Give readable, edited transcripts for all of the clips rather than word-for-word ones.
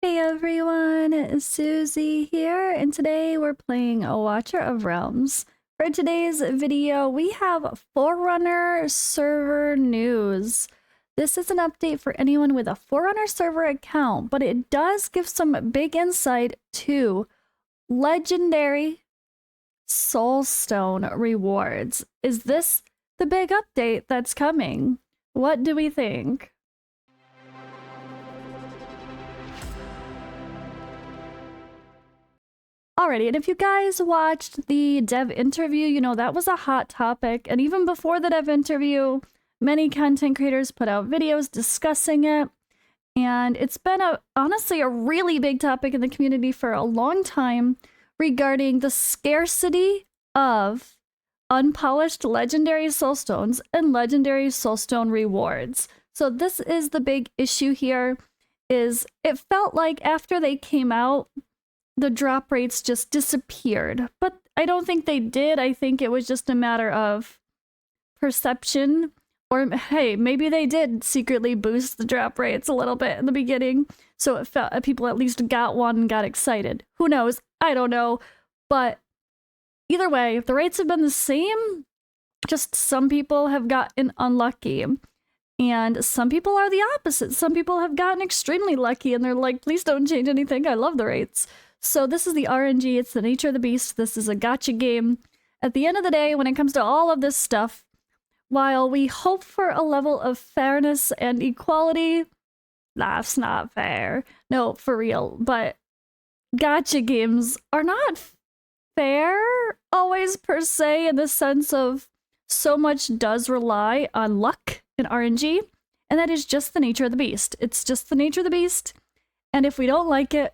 Hey everyone, Suzi here, and today we're playing a Watcher of Realms. For today's video, we have Forerunner Server news. This is an update for anyone with a Forerunner Server account, but it does give some big insight to legendary Soulstone Rewards. Is this the big update that's coming? What do we think? Alrighty, and if you guys watched the dev interview, you know that was a hot topic. And even before the dev interview, many content creators put out videos discussing it. And it's been honestly a really big topic in the community for a long time regarding the scarcity of unpolished legendary soulstones and legendary soulstone rewards. So this is the big issue here, is it felt like after they came out, the drop rates just disappeared. But I don't think they did. I think it was just a matter of perception. Or hey, maybe they did secretly boost the drop rates a little bit in the beginning. So it felt people at least got one and got excited. Who knows? I don't know. But either way, the rates have been the same. Just some people have gotten unlucky. And some people are the opposite. Some people have gotten extremely lucky and they're like, please don't change anything. I love the rates. So this is the RNG, it's the nature of the beast, this is a gacha game. At the end of the day, when it comes to all of this stuff, while we hope for a level of fairness and equality, that's not fair. No, for real. But gacha games are not fair always per se, in the sense of so much does rely on luck and RNG, and that is just the nature of the beast. It's just the nature of the beast, and if we don't like it,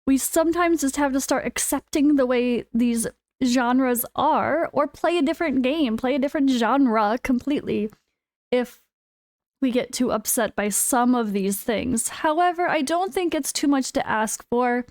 we sometimes just have to start accepting the way these genres are, or play a different game, play a different genre completely if we get too upset by some of these things. However, I don't think it's too much to ask for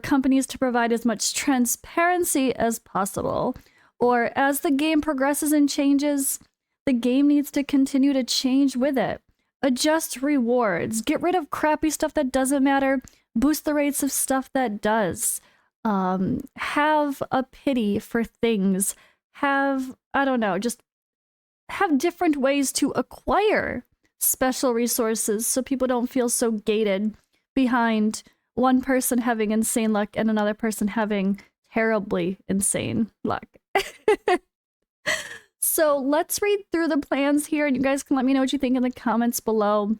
companies to provide as much transparency as possible. Or as the game progresses and changes, the game needs to continue to change with it. Adjust rewards, get rid of crappy stuff that doesn't matter, boost the rates of stuff that does. Have a pity for things. Have, I don't know, just have different ways to acquire special resources so people don't feel so gated behind one person having insane luck and another person having terribly insane luck. So let's read through the plans here, and you guys can let me know what you think in the comments below.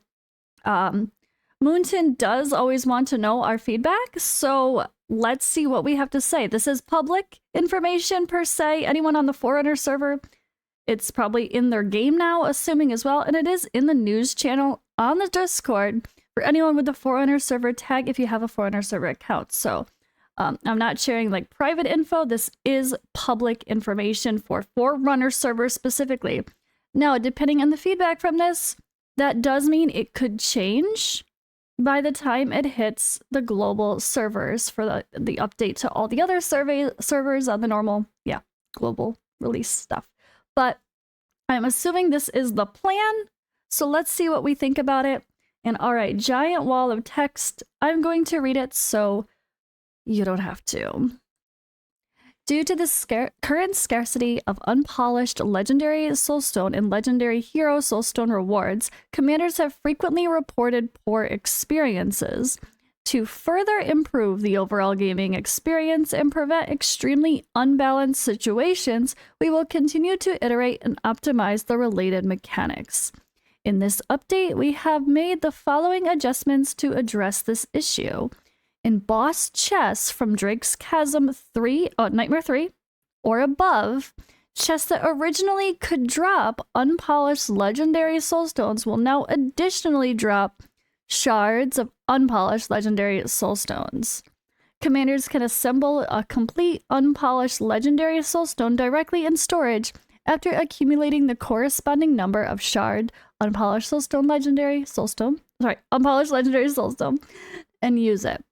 Moonton does always want to know our feedback, so let's see what we have to say. This is public information per se. Anyone on the Forerunner server, it's probably in their game now, assuming as well, and it is in the news channel on the Discord for anyone with the Forerunner server tag if you have a Forerunner server account. So I'm not sharing like private info. This is public information for Forerunner server specifically. Now, depending on the feedback from this, that does mean it could change by the time it hits the global servers for the update to all the other servers on the normal, global release stuff. But I'm assuming this is the plan, so let's see what we think about it. And all right, giant wall of text. I'm going to read it so you don't have to. Due to the current scarcity of unpolished legendary soulstone and legendary hero soulstone rewards, commanders have frequently reported poor experiences. To further improve the overall gaming experience and prevent extremely unbalanced situations, we will continue to iterate and optimize the related mechanics. In this update, we have made the following adjustments to address this issue. In boss chests from Drake's Chasm 3, Nightmare 3, or above, chests that originally could drop unpolished legendary soulstones will now additionally drop shards of unpolished legendary soulstones. Commanders can assemble a complete unpolished legendary soulstone directly in storage after accumulating the corresponding number of unpolished legendary soulstone, and use it.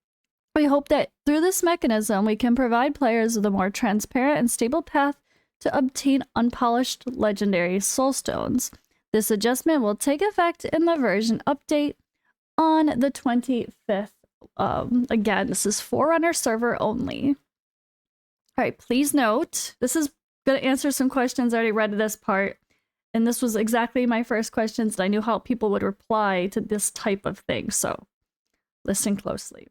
We hope that through this mechanism, we can provide players with a more transparent and stable path to obtain unpolished legendary soulstones. This adjustment will take effect in the version update on the 25th again, this is Forerunner Server only. All right, please note, this is going to answer some questions. I already read this part, and this was exactly my first questions, and I knew how people would reply to this type of thing, so listen closely.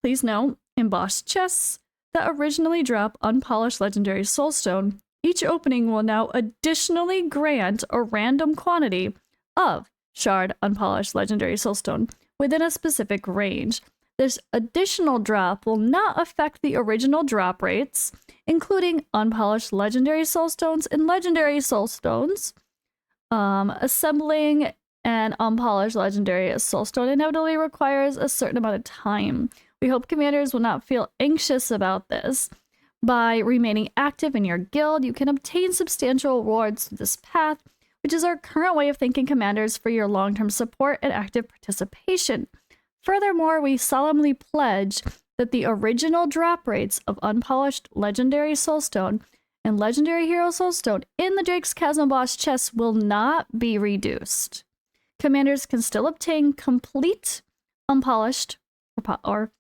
Please note, embossed chests that originally drop unpolished legendary soulstone, each opening will now additionally grant a random quantity of shard unpolished legendary soulstone within a specific range. This additional drop will not affect the original drop rates, including unpolished legendary soulstones and legendary soulstones. Assembling an unpolished legendary soulstone inevitably requires a certain amount of time. We hope commanders will not feel anxious about this. By remaining active in your guild, you can obtain substantial rewards through this path, which is our current way of thanking commanders for your long-term support and active participation. Furthermore, we solemnly pledge that the original drop rates of unpolished legendary soulstone and legendary hero soulstone in the Drake's Chasm boss chests will not be reduced. Commanders can still obtain complete unpolished or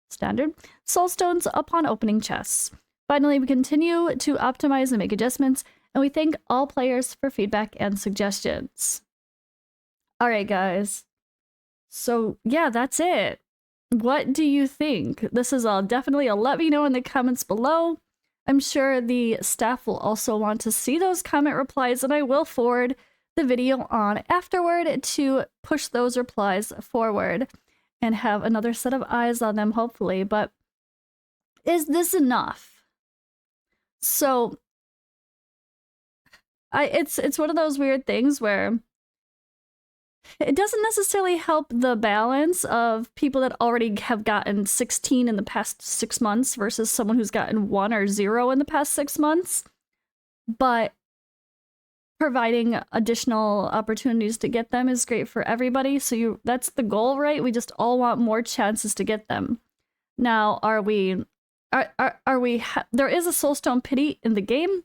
standard soulstones upon opening chests. Finally, we continue to optimize and make adjustments, and we thank all players for feedback and suggestions. All right, guys. So, yeah, that's it. What do you think? This is definitely a let me know in the comments below. I'm sure the staff will also want to see those comment replies, and I will forward the video on afterward to push those replies forward and have another set of eyes on them, hopefully. But is this enough? So, it's one of those weird things where it doesn't necessarily help the balance of people that already have gotten 16 in the past 6 months versus someone who's gotten 1 or 0 in the past 6 months. But providing additional opportunities to get them is great for everybody. So that's the goal, right? We just all want more chances to get them. Now, are we there is a soulstone pity in the game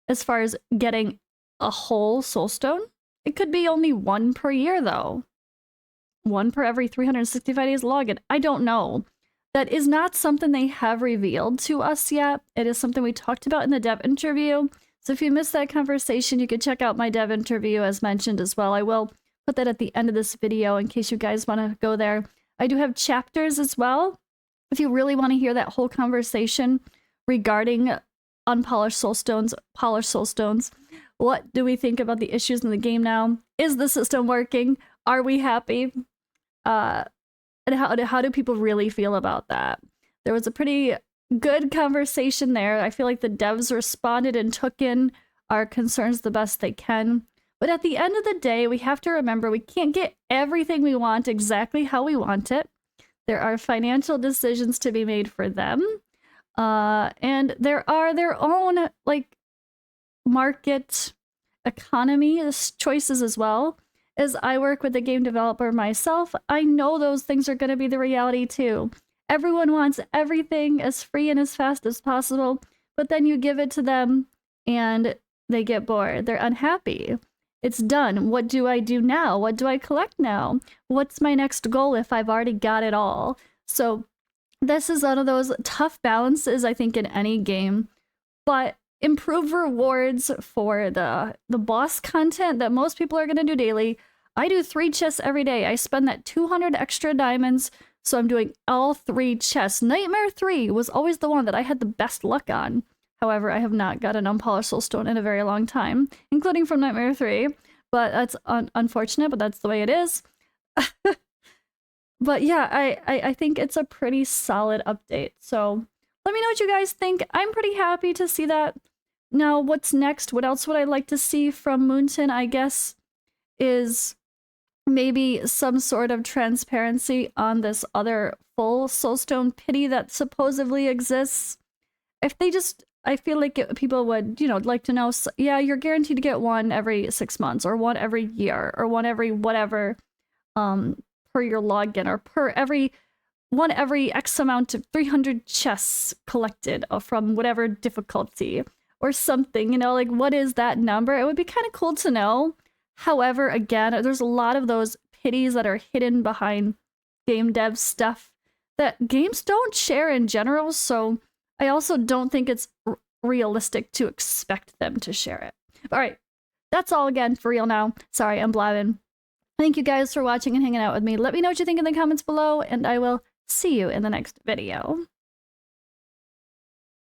as far as getting a whole soulstone. It could be only 1 per year, though. 1 per every 365 days login. I don't know. That is not something they have revealed to us yet. It is something we talked about in the dev interview. So if you missed that conversation, you could check out my dev interview as mentioned as well. I will put that at the end of this video in case you guys want to go there. I do have chapters as well. If you really want to hear that whole conversation regarding unpolished soulstones, polished soulstones, what do we think about the issues in the game now? Is the system working? Are we happy? And how do people really feel about that? There was a pretty good conversation there. I feel like the devs responded and took in our concerns the best they can. But at the end of the day, we have to remember we can't get everything we want exactly how we want it. There are financial decisions to be made for them. And there are their own, like, market economy choices as well. As I work with a game developer myself, I know those things are going to be the reality too. Everyone wants everything as free and as fast as possible, but then you give it to them and they get bored. They're unhappy. It's done. What do I do now? What do I collect now? What's my next goal if I've already got it all? So this is one of those tough balances, I think, in any game. But improve rewards for the boss content that most people are going to do daily. I do 3 chests every day. I spend that 200 extra diamonds, so I'm doing all 3 chests. Nightmare 3 was always the one that I had the best luck on. However, I have not got an unpolished soulstone in a very long time, including from Nightmare 3. But that's unfortunate, but that's the way it is. But yeah, I think it's a pretty solid update. So let me know what you guys think. I'm pretty happy to see that. Now, what's next? What else would I like to see from Moonton, I guess, is maybe some sort of transparency on this other full soulstone pity that supposedly exists. If they just, I feel like people would, like to know, yeah, you're guaranteed to get 1 every 6 months, or 1 every year, or 1 every whatever, per your login, or per every 1 every X amount of 300 chests collected from whatever difficulty, or something, like, what is that number? It would be kind of cool to know. However, again, there's a lot of those pities that are hidden behind game dev stuff that games don't share in general, so I also don't think it's realistic to expect them to share it. All right, that's all again for real now. Sorry, I'm blabbing. Thank you guys for watching and hanging out with me. Let me know what you think in the comments below, and I will see you in the next video.